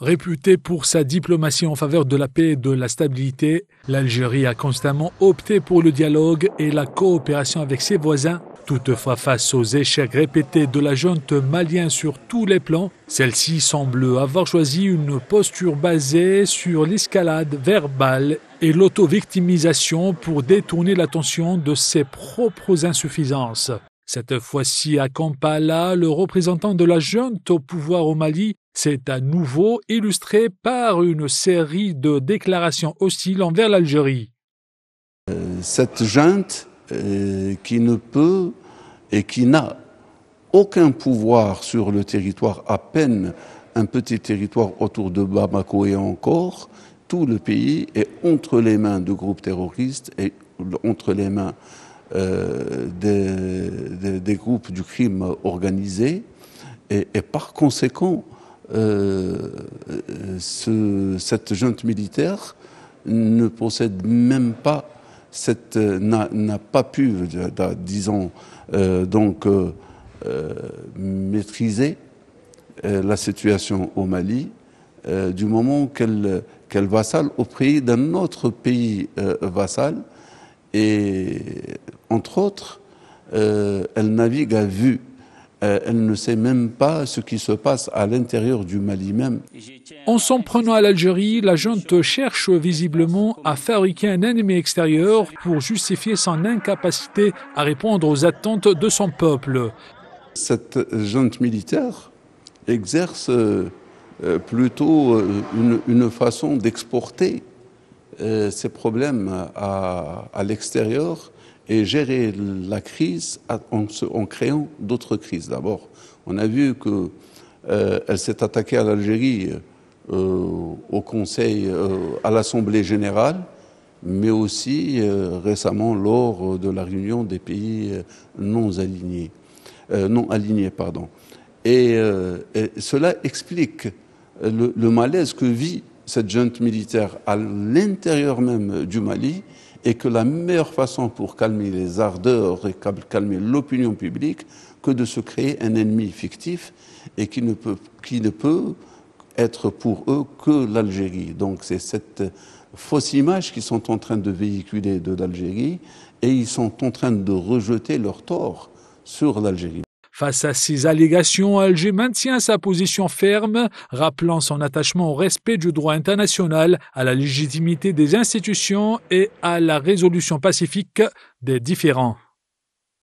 Réputée pour sa diplomatie en faveur de la paix et de la stabilité, l'Algérie a constamment opté pour le dialogue et la coopération avec ses voisins. Toutefois, face aux échecs répétés de la junte malienne sur tous les plans, celle-ci semble avoir choisi une posture basée sur l'escalade verbale et l'auto-victimisation pour détourner l'attention de ses propres insuffisances. Cette fois-ci, à Kampala, le représentant de la junte au pouvoir au Mali s'est à nouveau illustré par une série de déclarations hostiles envers l'Algérie. Cette junte qui ne peut et qui n'a aucun pouvoir sur le territoire, à peine un petit territoire autour de Bamako et encore, tout le pays est entre les mains de groupes terroristes et entre les mains des groupes du crime organisé et par conséquent cette junte militaire ne possède même pas n'a pas pu, disons, maîtriser la situation au Mali du moment qu'elle vassale auprès d'un autre pays vassal. Et entre autres, elle navigue à vue. Elle ne sait même pas ce qui se passe à l'intérieur du Mali même. En s'en prenant à l'Algérie, la junte cherche visiblement à fabriquer un ennemi extérieur pour justifier son incapacité à répondre aux attentes de son peuple. Cette junte militaire exerce plutôt une façon d'exporter ces problèmes à l'extérieur et gérer la crise en créant d'autres crises. D'abord, on a vu qu'elle s'est attaquée à l'Algérie au Conseil, à l'Assemblée générale, mais aussi récemment lors de la réunion des pays non alignés. Et cela explique le malaise que vit cette junte militaire à l'intérieur même du Mali, et que la meilleure façon pour calmer les ardeurs et calmer l'opinion publique que de se créer un ennemi fictif et qui ne peut être pour eux que l'Algérie. Donc c'est cette fausse image qu'ils sont en train de véhiculer de l'Algérie et ils sont en train de rejeter leur tort sur l'Algérie. Face à ces allégations, Alger maintient sa position ferme, rappelant son attachement au respect du droit international, à la légitimité des institutions et à la résolution pacifique des différends.